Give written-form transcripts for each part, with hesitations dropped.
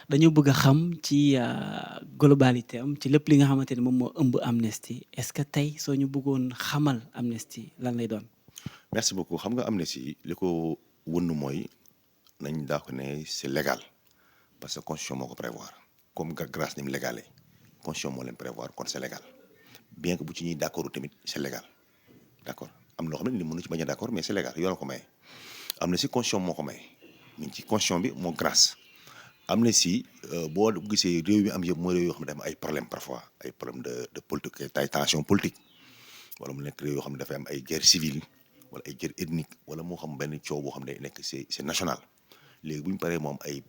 dañoo bëgg a xam ci globalité am ci lépp li nga xamante ni moom moo ëmb Amnesty est-ce que tey soo ñu bëggoon xamal Amnesty lan lay doon. merci beaucoup xam nga Amnesty li ko wënn mooy nañ daa ko ne c'est légal parce que constitution moo ko prévoir comme grâce ni mu légalé constitution moo leen prévoir kon c'est légal bien que bu ci ñuy d'accord tamit c'est légal d'accord am loo xam ne ni mënu ci bañ a d'accord mais c'est légal yoon ko maye Amnesty constitution moo ko maye mi ngi ci constitution bi moo grâce Amnesty boo gisee réew mi am yëpp mooy réew yoo xam ne dafa am ay problème parfois ay problème de politique ay tension politique wala mu nekk réew yoo xam ne dafay am ay guerre civile wala ay guerre ethnique wala moo xam benn coow boo xam ne nekk c'est national léegi bu ñu paree moom ay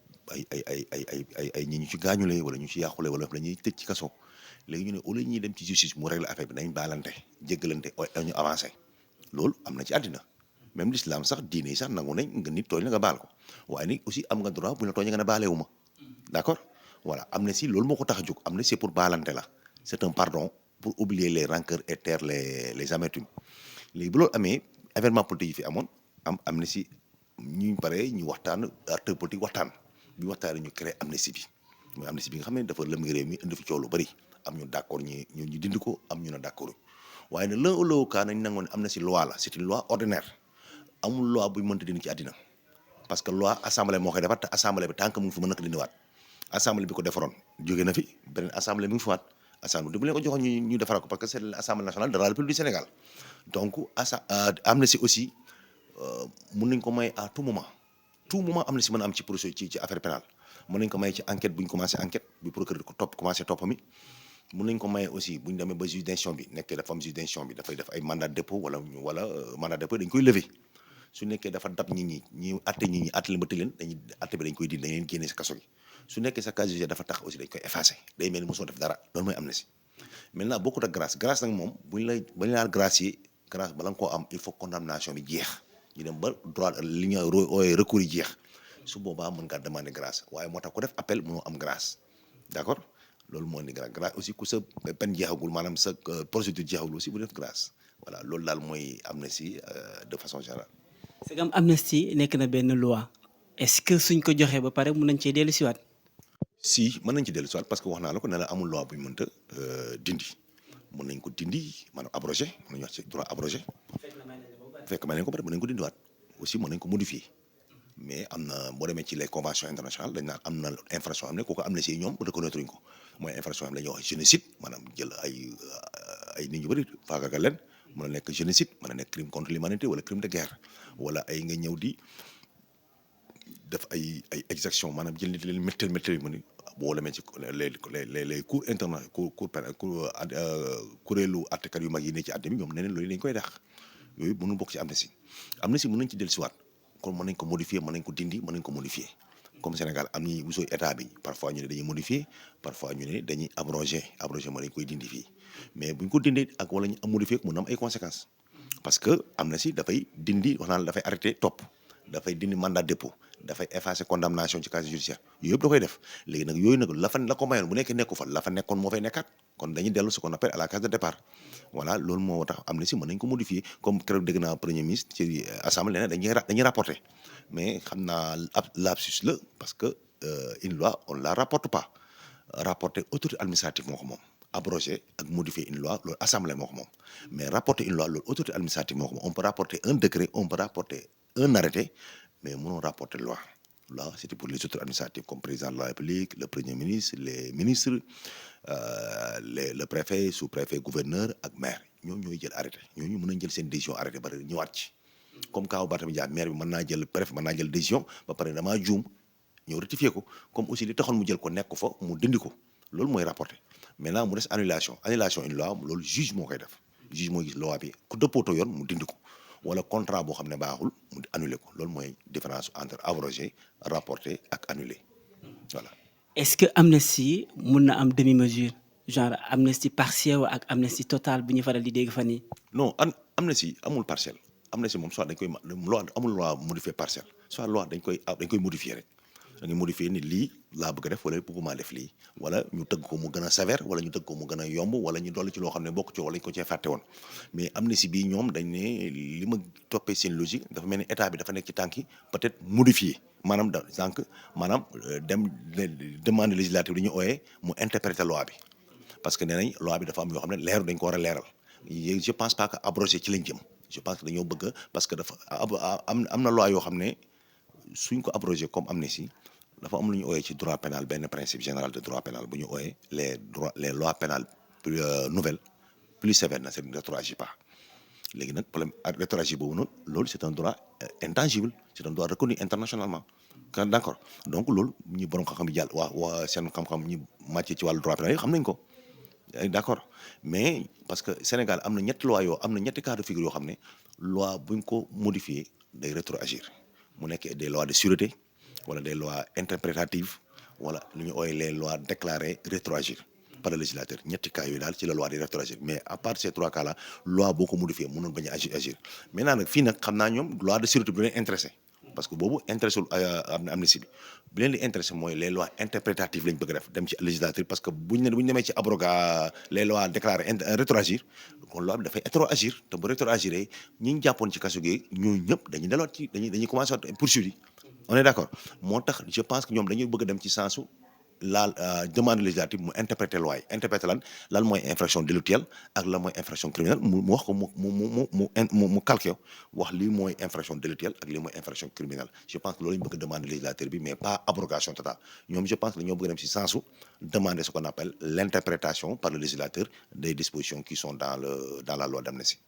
ñi ñu ci gaañulee wala ñu ci yàqule wala la ñuy tëj ci kaso léegi ñu ne au lieu ñuy dem ci justice mu régler affaire bi nañ baalante jéggalante ñu avancé loolu am na ci àddina même l'islam sax diine yi sax nangu nañ nga nit tooñ la nga baal ko waaye nit aussi am nga droit bu ñu la tooñee nga ne baalewu ma d'accord voilà Amnesty loolu moo ko tax a jóg Amnesty c'est pour baalante la c'est un pardon pour oublier les rancœurs et taire les amertumes léegi bu loolu amee événement politique yi fi amoon Amnesty ñu paree ñu waxtaan acteur politique waxtaan bi waxtaanee ñu créé Amnesty bi mooy Amnesty bi nga xam ne dafa lëm réew mi indi fi coow lu bari am ñu d'accord ñu dindi ko am ñu ne d'accord waaye nag l'un ou l'autre cas nañ nangoon Amnesty loi la c'est une loi ordinaire amul loi buy mënta dindi ci àddina parce que loi assemblée moo koy defar te assemblée bi tant que mu ngi fi mën na ko dindiwaat assemblée bi ko defaroon jóge na fi beneen assemblée mi ngi fi waat assemblée bu leen ko joxoon ñu defaraat ko parce que c'est l'Assemblée nationale de la République du Sénégal donc Amnesty aussi mun nañ ko may à tout moment Amnesty mën a am ci procédure ci affaire pénale mën nañ ko may ci enquête bu ñu commencé enquête bi procureur ko topp commencé topp mi mun nañ ko maye aussi bu ñu demee ba juge d'instruction bi nekkee dafa am juge d'instruction bi dafay def ay mandat de dépôt wala mandat de dépôt dañ koy lever su nekkee dafa dab ñi atte leen ba tëj leen dañuy atte bi dañ koy dindi dañ leen génne si kaso gi su nekkee sa casier judiciaire dafa tax aussi dañ koy effacer day mel ni mosoo def dara loolu mooy Amnesty maintenant bokkut ak grâce nag moom bañ la gracier grâce bala nga koo am il faut condamnation bi jeex ñu dem ba droit li ñu ooyee recours yi jeex su boobaa mën ngaa demander grâce waaye moo tax ku def appel mënoo am grâce d'accord loolu moo ni grâce aussi ku sa peine jeexagul maanaam sa procédure jeexagul aussi bu def grâce voilà loolu daal mooy Amnesty de façon générale. c'est comme Amnesty nekk na benn loi est-ce que suñ ko joxee ba pare mun nañ cee dellu siwaat. si mën nañ ci dellu siwaat parce que wax naa la ko ne la amul loi bu ñu mënta dindi mën nañ ko dindi maanaam abrogé mën nañu wax ci droit abrogé fekk may nañ ko pare mën nañ ko dindiwaat aussi mën nañ ko modifier mais am na boo demee ci les conventions internationales dañ naan am na infraction am ne kooku Amnesty yi ñoom reconnaître ñu ko mooy infraction am la ñuy wax génocide maanaam jël ay nit ñu bëri faagagal leen mën a nekk génocide mën a nekk crime contre l'humanité wala crime de guerre wala ay nga ñëw di def ay exaction maanaam jël nit leen méttal yi mu ni boo demee ci les cours internationaux cour pénal kuréelu àttekat yu mag yi ne ci àddina bi ñoom neneen loolu dañ koy dàq yooyu mënul bokk ci Amnesty mën nañ ci dellusiwaat kon mën nañ ko modifier mën nañ ko dindi mën nañ ko modifier comme Sénégal am ni wusooy état bi parfois ñu ne dañuy modifier parfois ñu ne dañuy abroger mën nañ koy dindi fii mais buñ ko dindee ak wala ñu am modifier mun na am ay conséquences parce que Amnesty dafay dindi wax naa la dafay arrêter topp dafay dindi mandat de dépôt dafay effacer condamnation ci casier judiciaire yooyu yëpp da koy def léegi nag yooyu nag la ko mayoon bu nekkee nekku fa la fa nekkoon moo fay nekkaat kon dañuy dellu ce qu'on appelle à la case de départ voilà loolu moo tax Amnesty mën nañ ko modifier comme keroog dégg naa premier ministre ci assemblée ne dañuy rapporter mais xam naa ab lapsus la parce que une loi on la rapporte pas rapporter autorité administrative moo ko moom abroger ak modifier une loi loolu assemblée moo ko moom mais rapporter une loi loolu autorité administrative moo ko moom on peut rapporter un décret on peut rapporter un arrêté mais mënoo rapporter loi c'était pour les autorités administratives comme président de la République le premier ministre les ministres le préfet sous-préfet gouverneur ak maire ñooñu ñooy jël arrêté ñooñu mën nañ jël seen décision arrêté ba pare ñëwaat ci comme kaw Barthélémy Dias maire bi mën naa jël préfet mën naa jël décision ba pare damaa juum ñëw rectifier ko comme aussi li taxoon mu jël ko nekk fa mu dindi ko loolu mooy rapporté maintenant mu des annulation une loi loolu juge moo koy def juge mooy gis loi bi ku dëppootoo yoon mu dindi ko wala contrat boo xam ne baaxul mu annulé ko loolu mooy différence entre abrogé rapporté ak annulé voilà. est-ce que Amnesty mun na am demi-mesure genre Amnesty partiel ak Amnesty total bi ñu faral di dégg fan yi non Amnesty amul partiel Amnesty moom soit dañ koy loi amul loi modifier partiel soit loi dañ koy modifier rek da ngay modifier ni lii laa bëgg a def wala bëgguma def lii wala ñu tëgg ko mu gën a sévère wala ñu tëgg ko mu gën a yomb wala ñu dolli ci loo xam ne bokk ci wala ñu ko cee fàtte woon mais amnistie bi ñoom dañ ne li ma toppee seen logique dafa mel ni état bi dafa nekk ci tànk yi peut-être modifier maanaam maanaam dem demande législative dañuy ooyee mu interpréter loi bi parce que nee nañ loi bi dafa am yoo xam ne leeru dañ ko war a leeral je pense pas que abrogé ci lañ jëm je pense que dañoo bëgg parce que dafa am na loi yoo xam ne suñ ko abrogé comme amnistie dafa am lu ñu ooyee ci droit pénal benn principe général de droit pénal bu ñu ooyee les lois pénales plus nouvelles plus sévères na c'est ne rétroagit pas léegi nag problème ak rétroagir boobu noonu loolu c'est un droit intangible c'est un droit reconnu internationalement d'accord donc loolu ñi borom xam-xam yi jàll waa seen xam-xam ñi màcc ci wàllu droit pénal yi xam nañ ko d'accord mais parce que Sénégal am na ñetti loi am na ñetti cas de figure yoo xam ne loi buñ ko modifier day rétroagir mu nekk des lois de sûreté wala des lois interprétatives wala lu ñu ooyee les lois déclarées rétroagir par le législateur ñetti cas yooyu daal ci la loi di rétroagir mais à part ces trois cas là loi boo ko modifié mënoon bañ a agir maintenant nag fii nag xam naa ñoom loi de sûreté bi leen intéressé parce que boobu intéressé wul amnistie bi leen di intéressé mooy les lois interprétatives lañ bëgg a def dem ci législature parce que buñ demee ci abroga les lois déclarées rétroagir kon loi bi dafay rétroagir te bu rétroagiré ñi ñu jàppoon ci kaso gi ñooñu ñëpp dañuy delluwaat ci dañuy commencé waat poursuivre on est d'accord moo tax je pense que ñoom dañuy bëgg a dem ci sensu la demande législative mu interpréter loi yi interpréter lan mooy infraction délictuelle ak lan mooy infraction criminelle mu wax ko mu calqué wax lii mooy infraction délictuelle ak lii mooy infraction criminelle je pense que loolu ñu bëgg demande législative bi mais pas abrogation totale ñoom je pense que dañoo bëgg dem ci sensu demander ce qu'on appelle l'interprétation par le législateur des dispositions qui sont dans la loi d'amnistie.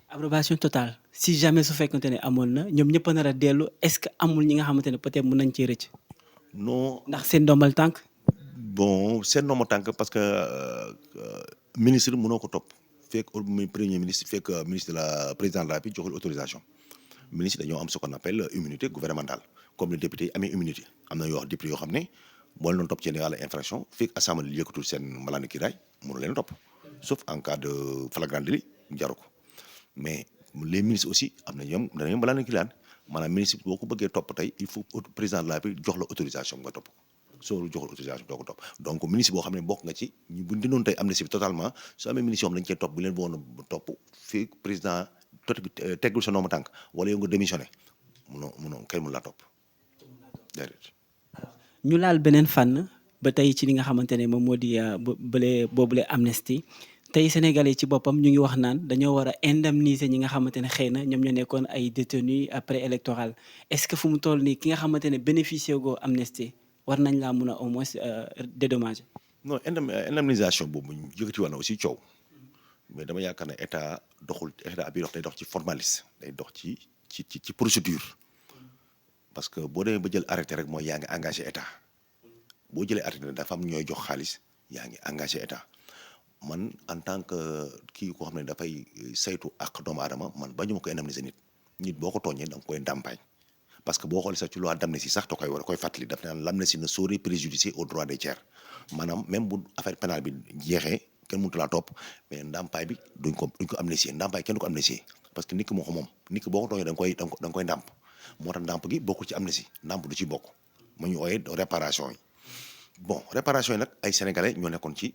abrogation totale si jamais su fekkante ne amoon na ñoom ñëpp a nar a dellu est-ce que amul ñi nga xamante ne peut-être mën nañ cee rëcc. non ndax seen ndombal tànk. bon seen ndombal tànk parce que ministre mënoo ko topp fekk premier ministre fekk ministre de la président de la République joxul autorisation ministre dañoo am ce qu'on appelle immunité gouvernementale comme les députés amee immunité am na yoo wax député yoo xam ne boo leen doon topp ci wàllu infraction fekk assemblée li yëkkatul seen mbalaanu kiiraay mënu leen topp sauf en cas de flagrant délit jaru ko mais les ministres aussi am na ñoom danañu mbalaanu kiiraay maanaam ministre boo ko bëggee topp tey il faut président de la République jox la autorisation nga topp soo joxul autorisation doo ko topp donc ministre boo xam ne bokk nga ci ñu bu dinoon tey amnistie bi totalement soo amee ministre yoo xam dañu cee topp bu leen boon topp fii président teggul sa noomu tànk wala yow nga démissionné munoo kenn mun laa topp déedéet. ñu laal beneen fànn ba tey ci li nga xamante ne moom moo di boobule amnistie tey sénégalais ci boppam ñu ngi wax naan dañoo war a indemniser ñi nga xamante ne xëy na ñoom ñoo nekkoon ay détenus après électoral est-ce que fu mu toll nii ki nga xamante ne bénéficié goo amnistie war nañ laa mun a au moins dédommager. non indemnisation boobu ñu yëkkati woon na aussi coow mais dama yaakaar ne état bi day dox ci formaliste day dox ci procédure parce que boo demee ba jël arrêté rek mooy yaa ngi engagé état boo jëlee arrêté dafa am ñooy jox xaalis yaa ngi engagé état man en tant que kii koo xam ne dafay saytu ak doomu aadama man bañu ma ko indemniser nit boo ko tooñee da nga koy ndàmpaay. parce que boo xoolee sax ci loi d'amnistie sax da koy fàttali daf naan l'amnistie ne saurait préjudicer aux droits des tiers maanaam même bu affaire pénale bi jeexee kenn mënut laa topp mais ndàmpaay bi duñ ko amnistier ndàmpaay kenn du ko amnistier parce que nit ki moo ko moom nit ki boo ko tooñee da nga koy ndàmp moo tax ndàmp gi bokkul ci amnistie ndàmp du ci bokk mu ñu ooyee réparation yi bon réparation yi nag ay sénégalais ñoo nekkoon ci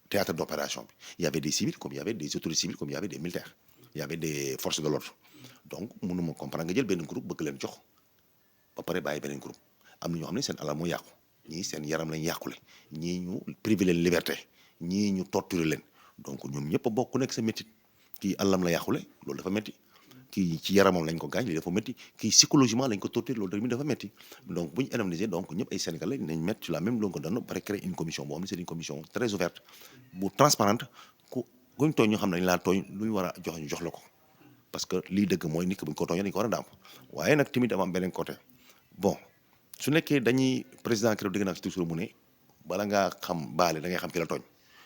théâtre d'opération bi il y avait des civils comme il y avait des autorités civiles comme il y avait des militaires il y avait des forces de l'ordre donc mënuma comprendre nga jël benn groupe bëgg leen jox ba pare bàyyi beneen groupe am na ñoo xam ne seen alal moo yàqu ñii seen yaram lañ yàqule ñii ñu privé leen liberté ñii ñu torturer leen donc ñoom ñëpp a bokk nekk sa métti kii alalam la yàqule loolu dafa métti kii ci yaramam lañ ko gaañ li dafa métti kii psychologiquement lañ ko torturer loolu tamit dafa métti donc bu ñu indemniser donc ñëpp ay sénégalais nañ mettre sur la même longueur d'onde ba pare créer une commission boo xam ne c'est une commission très ouverte bu transparente kuñ tooñ ñoo xam ne dañ laa tooñ lu ñu war a jox ñu jox la ko parce que lii dëgg mooy nit ki bu ñu ko tooñee dañu ko war a ndàmp waaye nag tamit dama am beneen côté bon su nekkee dañuy président keroog dégg naa ci toujours mu ne bala ngaa xam baale da ngay xam ki la tooñ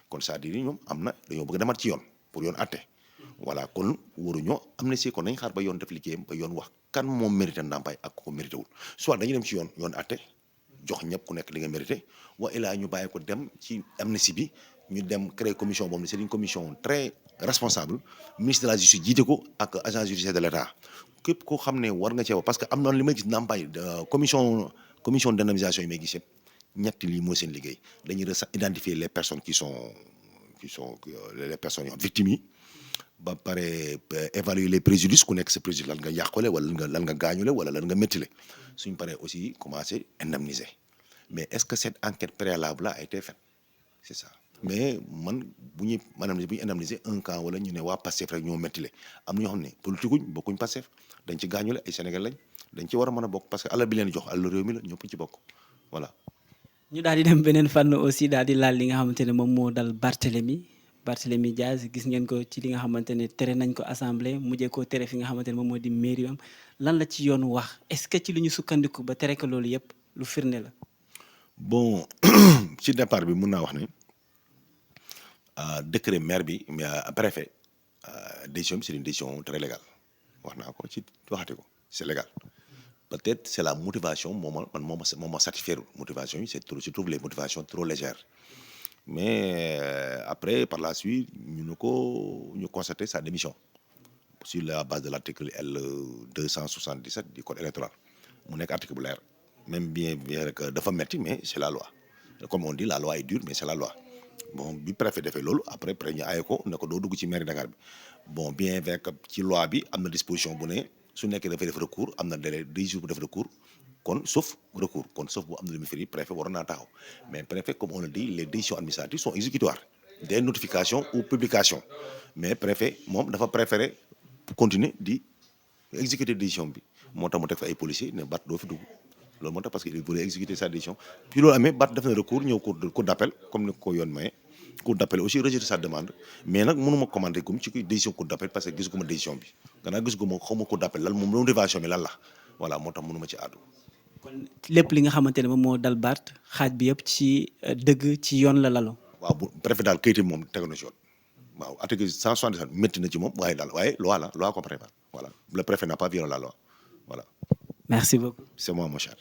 kon c'est-à-dire ñoom am na dañoo bëgg demat ci yoon pour yoon atte voilà kon waruñoo amnistie kon nañ xaar ba yoon def liggéeyam ba yoon wax kan moom mérité ndàmpaay ak ko mérité wul soit dañuy dem ci yoon atte jox ñëpp ku nekk li nga mérité wa ilaa ñu bàyyi ko dem ci amnistie bi ñu dem créer commission boobu c'est une commission très responsable ministre de la justice jiite ko ak agent judiciaire de l'État képp koo xam ne war nga cee wax parce que am na li may gis ndàmpaay commission commission d'indemnisation yi may gis yëpp ñetti lii mooy seen liggéey dañuy identifier les personnes qui sont les personnes yoo xam victimes yi ba pare évaluer les préjudices ku nekk sa préjudice lan nga yàqule wala lan nga gaañule wala lan nga méttile suñ paree aussi commencer indemniser mais est-ce que cette enquête préalable là a été faite c'est ça. mais man bu ñuy indemniser un camp wala ñu ne waa Pastef rek ñoo méttile am na ñoo xam ne politique uñ bokkuñ Pastef dañ ci gaañule ay Sénégal lañ dañ ci war a mën a bokk parce que alal bi leen jox alal réew mi la ñëpp ci bokk voilà. ñu daal di dem beneen fànn aussi daal di laal li nga xamante ne moom moo dal Barthélemy Diaz gis ngeen ko ci li nga xamante ne tere nañ ko assemblée mujjee koo tere fi nga xamante ne moom moo di mairie am lan la ci yoon wax est-ce que ci li ñu sukkandiku ba tere ko loolu yëpp lu firnde la. bon ci départ bi mun naa wax ne décret maire bi préfet décision bi c'est une décision très légale wax naa ko ci waxati ko c'est légal. Peut-être c'est la motivation moo ma satisfaire motivation yi je trouve les motivations trop légères mais après par la suite ñu constater sa démission sur la base de l'article L 277 du code électoral mu nekk article bu leer même bien que dafa metti mais c'est la loi comme on dit la loi est dure mais c'est la loi bon bi préfet defee loolu après ñu aaye ko ne ko doo dugg ci mairie Dakar bi bon bien vrai que ci loi bi am na disposition bu ne su nekkee dafay def recours am na délai 10 jours bu def recours kon sauf recours kon sauf bu am na lu mu firi préfet waroon naa taxaw mais préfet comme on le dit les décisions administratives sont exécutoires des notifications ou publications mais préfet moom dafa préférer continuer di exécuter décision bi moo tax mu teg fa ay policiers ne Barth doo fi dugg loolu moo tax parce que il voulait exécuter sa décision puis loolu amee Barth def na recours ñëw cour d'appel comme ni ko yoon maye cour d'appel aussi rejeté sa demande mais nag mënuma commenter comme ci décision cour d'appel parce que gisuguma décision bi gannaaw gisuguma xawma cour d'appel lan moom motivation bi lan la voilà moo tax mënuma ci àddu. kon lépp li nga xamante ne moom moo dal Barth xaaj bi yëpp ci dëgg ci yoon la lalu. waaw bu préfet daal kayit moom tegu na ci yoon waaw article 177 métti na ci moom waaye loi la loi ko préfet voilà le préfet n'a pas violé la loi voilà. Merci beaucoup. C'est moi mon cher.